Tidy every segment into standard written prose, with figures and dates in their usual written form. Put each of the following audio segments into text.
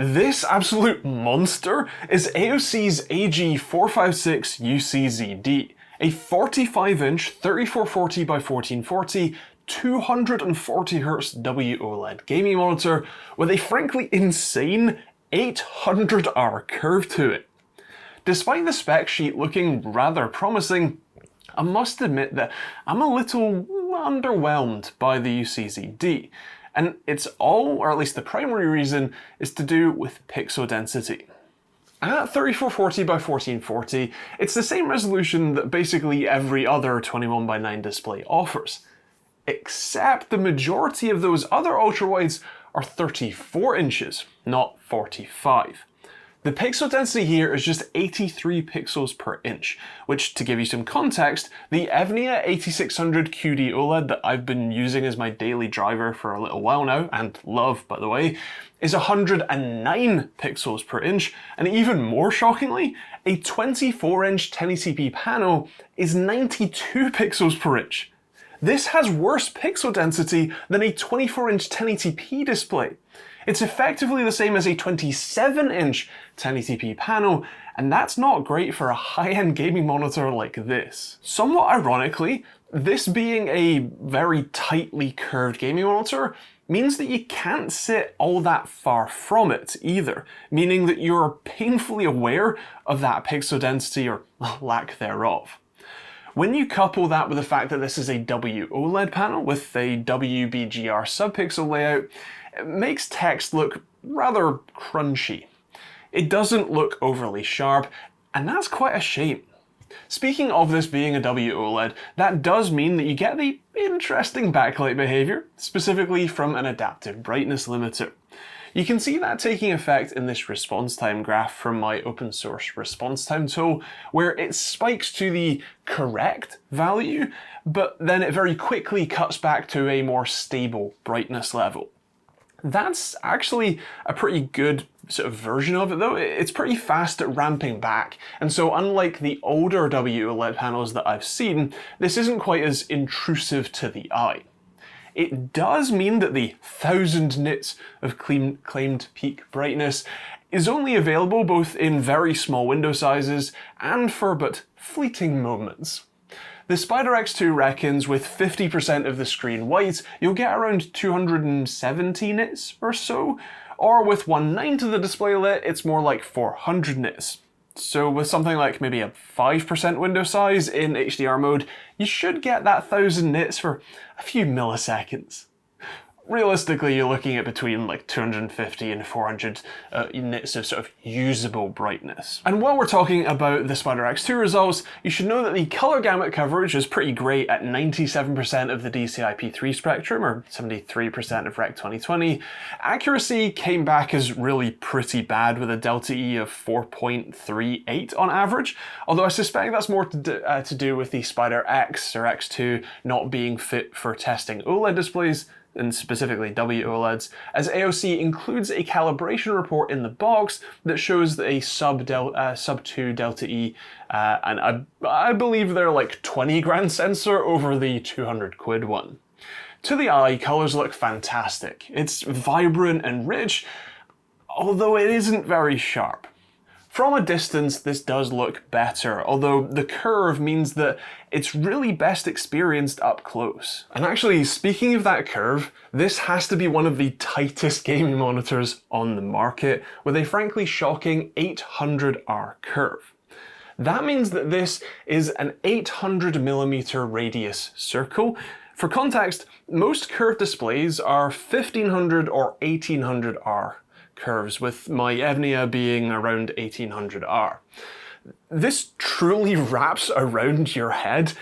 This absolute monster is AOC's AG456UCZD, a 45-inch 3440 by 1440 240Hz W-OLED gaming monitor with a frankly insane 800R curve to it. Despite the spec sheet looking rather promising, I must admit that I'm a little underwhelmed by the UCZD, and it's all, or at least the primary reason, is to do with pixel density. At 3440 by 1440, it's the same resolution that basically every other 21:9 display offers, except the majority of those other ultrawides are 34 inches, not 45. The pixel density here is just 83 pixels per inch, which, to give you some context, the EVNIA 8600 QD-OLED that I've been using as my daily driver for a little while now, and love by the way, is 109 pixels per inch, and even more shockingly, a 24-inch 1080p panel is 92 pixels per inch. This has worse pixel density than a 24-inch 1080p display. It's effectively the same as a 27-inch 1080p panel, and that's not great for a high-end gaming monitor like this. Somewhat ironically, this being a very tightly curved gaming monitor means that you can't sit all that far from it either, meaning that you're painfully aware of that pixel density or lack thereof. When you couple that with the fact that this is a W-OLED panel with a WBGR subpixel layout, it makes text look rather crunchy. It doesn't look overly sharp, and that's quite a shame. Speaking of this being a W-OLED, that does mean that you get the interesting backlight behavior, specifically from an adaptive brightness limiter. You can see that taking effect in this response time graph from my open source response time tool, where it spikes to the correct value, but then it very quickly cuts back to a more stable brightness level. That's actually a pretty good sort of version of it though. It's pretty fast at ramping back, and so unlike the older W-OLED panels that I've seen, this isn't quite as intrusive to the eye. It does mean that the 1000 nits of claimed peak brightness is only available both in very small window sizes and for but fleeting moments. The Spider X2 reckons with 50% of the screen white, you'll get around 270 nits or so, or with 1/9 of the display lit, it's more like 400 nits. So with something like maybe a 5% window size in HDR mode, you should get that 1000 nits for a few milliseconds. Realistically, you're looking at between like 250 and 400 nits of sort of usable brightness. And while we're talking about the Spider X2 results, you should know that the color gamut coverage is pretty great at 97% of the DCI-P3 spectrum, or 73% of Rec 2020. Accuracy came back as really pretty bad with a delta E of 4.38 on average, although I suspect that's more to do with the Spider X or X2 not being fit for testing OLED displays, and specifically W-OLEDs, as AOC includes a calibration report in the box that shows a sub 2 delta E, and I believe they're like 20 grand sensor over the 200 quid one. To the eye, colors look fantastic. It's vibrant and rich, although it isn't very sharp. From a distance, this does look better, although the curve means that it's really best experienced up close. And actually, speaking of that curve, this has to be one of the tightest gaming monitors on the market, with a frankly shocking 800R curve. That means that this is an 800mm radius circle. For context, most curved displays are 1500 or 1800R curves, with my EVNIA being around 1800R. This truly wraps around your head,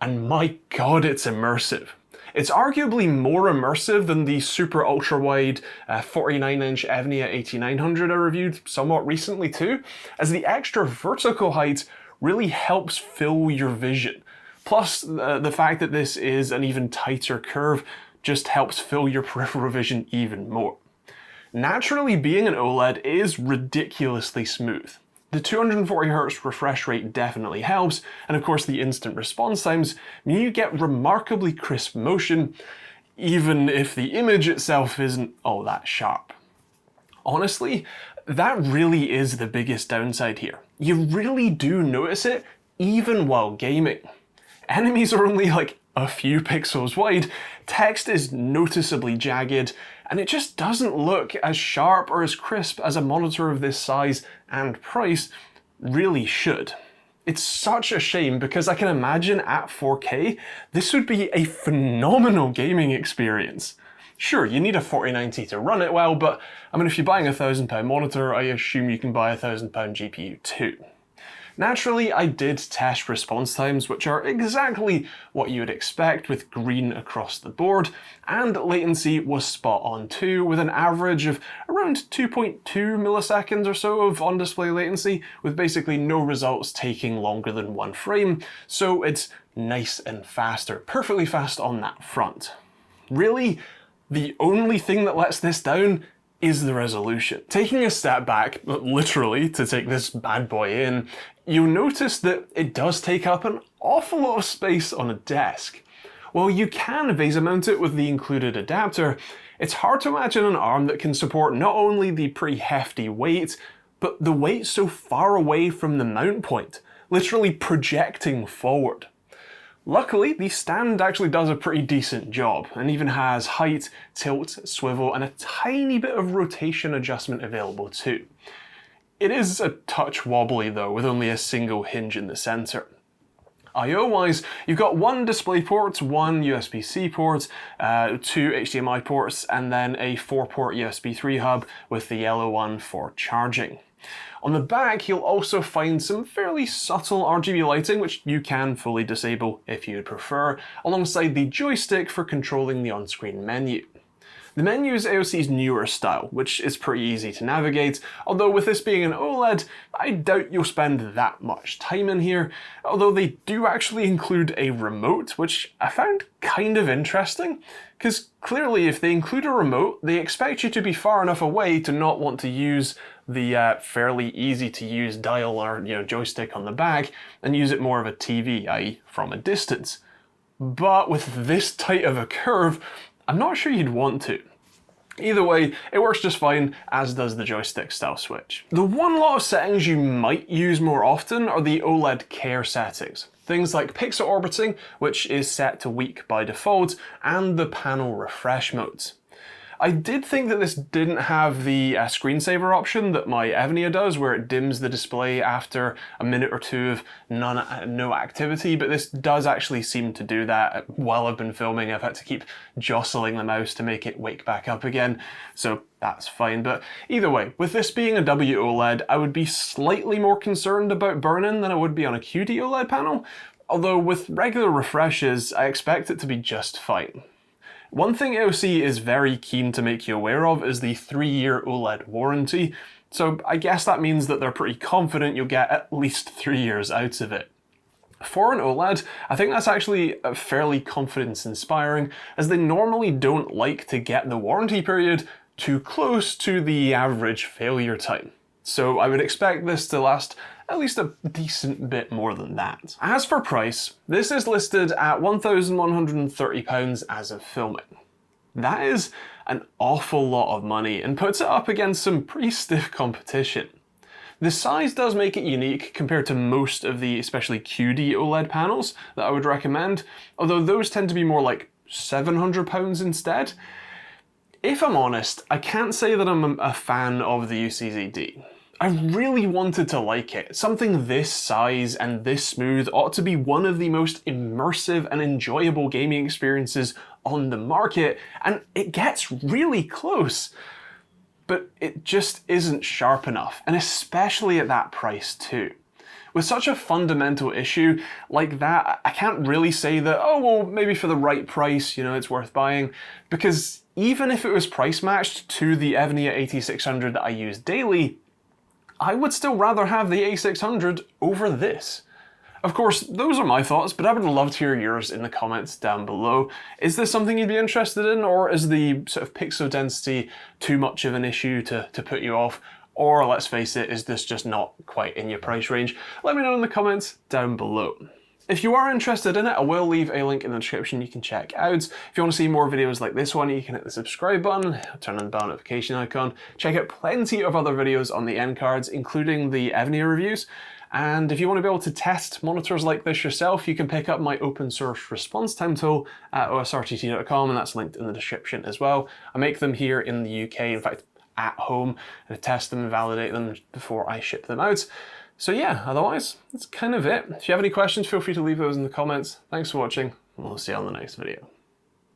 and my god, it's immersive. It's arguably more immersive than the super ultra-wide 49-inch EVNIA 8900 I reviewed somewhat recently too, as the extra vertical height really helps fill your vision. Plus, the fact that this is an even tighter curve just helps fill your peripheral vision even more. Naturally, being an OLED is ridiculously smooth. The 240Hz refresh rate definitely helps, and of course the instant response times mean you get remarkably crisp motion, even if the image itself isn't all that sharp. Honestly, that really is the biggest downside here. You really do notice it even while gaming. Enemies are only like a few pixels wide, text is noticeably jagged, and it just doesn't look as sharp or as crisp as a monitor of this size and price really should. It's such a shame because I can imagine at 4K, this would be a phenomenal gaming experience. Sure, you need a 4090 to run it well, but I mean, if you're buying a £1,000 monitor, I assume you can buy a £1,000 GPU too. Naturally, I did test response times, which are exactly what you would expect with green across the board, and latency was spot on too, with an average of around 2.2 milliseconds or so of on-display latency, with basically no results taking longer than 1 frame, so it's nice and faster, perfectly fast on that front. Really, the only thing that lets this down is the resolution. Taking a step back, literally, to take this bad boy in, you'll notice that it does take up an awful lot of space on a desk. While you can VESA mount it with the included adapter, it's hard to imagine an arm that can support not only the pretty hefty weight, but the weight so far away from the mount point, literally projecting forward. Luckily, the stand actually does a pretty decent job, and even has height, tilt, swivel, and a tiny bit of rotation adjustment available too. It is a touch wobbly though, with only a single hinge in the centre. I/O-wise, you've got 1 DisplayPort, 1 USB-C port, 2 HDMI ports, and then a 4-port USB 3 hub with the yellow one for charging. On the back, you'll also find some fairly subtle RGB lighting, which you can fully disable if you would prefer, alongside the joystick for controlling the on-screen menu. The menu is AOC's newer style, which is pretty easy to navigate, although with this being an OLED, I doubt you'll spend that much time in here, although they do actually include a remote, which I found kind of interesting, because clearly if they include a remote, they expect you to be far enough away to not want to use the fairly easy to use dial or joystick on the back and use it more of a TV, i.e. from a distance. But with this tight of a curve, I'm not sure you'd want to. Either way, it works just fine, as does the joystick style switch. The one lot of settings you might use more often are the OLED care settings. Things like pixel orbiting, which is set to weak by default, and the panel refresh modes. I did think that this didn't have the screensaver option that my EVNIA does, where it dims the display after a minute or two of no activity, but this does actually seem to do that. While I've been filming, I've had to keep jostling the mouse to make it wake back up again, so that's fine. But either way, with this being a W-OLED, I would be slightly more concerned about burn-in than I would be on a QD-OLED panel, although with regular refreshes, I expect it to be just fine. One thing AOC is very keen to make you aware of is the 3-year OLED warranty, so I guess that means that they're pretty confident you'll get at least 3 years out of it. For an OLED, I think that's actually fairly confidence-inspiring, as they normally don't like to get the warranty period too close to the average failure time. So I would expect this to last at least a decent bit more than that. As for price, this is listed at £1,130 as of filming. That is an awful lot of money and puts it up against some pretty stiff competition. The size does make it unique compared to most of the especially QD-OLED panels that I would recommend, although those tend to be more like £700 instead. If I'm honest, I can't say that I'm a fan of the UCZD. I really wanted to like it. Something this size and this smooth ought to be one of the most immersive and enjoyable gaming experiences on the market, and it gets really close. But it just isn't sharp enough, and especially at that price too. With such a fundamental issue like that, I can't really say that, oh well, maybe for the right price, it's worth buying, because even if it was price matched to the EVNIA 8600 that I use daily, I would still rather have the A600 over this. Of course, those are my thoughts, but I would love to hear yours in the comments down below. Is this something you'd be interested in, or is the sort of pixel density too much of an issue to put you off? Or, let's face it, is this just not quite in your price range? Let me know in the comments down below. If you are interested in it, I will leave a link in the description you can check out. If you want to see more videos like this one, you can hit the subscribe button, turn on the bell notification icon, check out plenty of other videos on the end cards, including the EVNIA reviews. And if you want to be able to test monitors like this yourself, you can pick up my open source response time tool at osrtt.com, and that's linked in the description as well. I make them here in the UK, in fact, at home, and I test them and validate them before I ship them out. So yeah, otherwise, that's kind of it. If you have any questions, feel free to leave those in the comments. Thanks for watching, and we'll see you on the next video.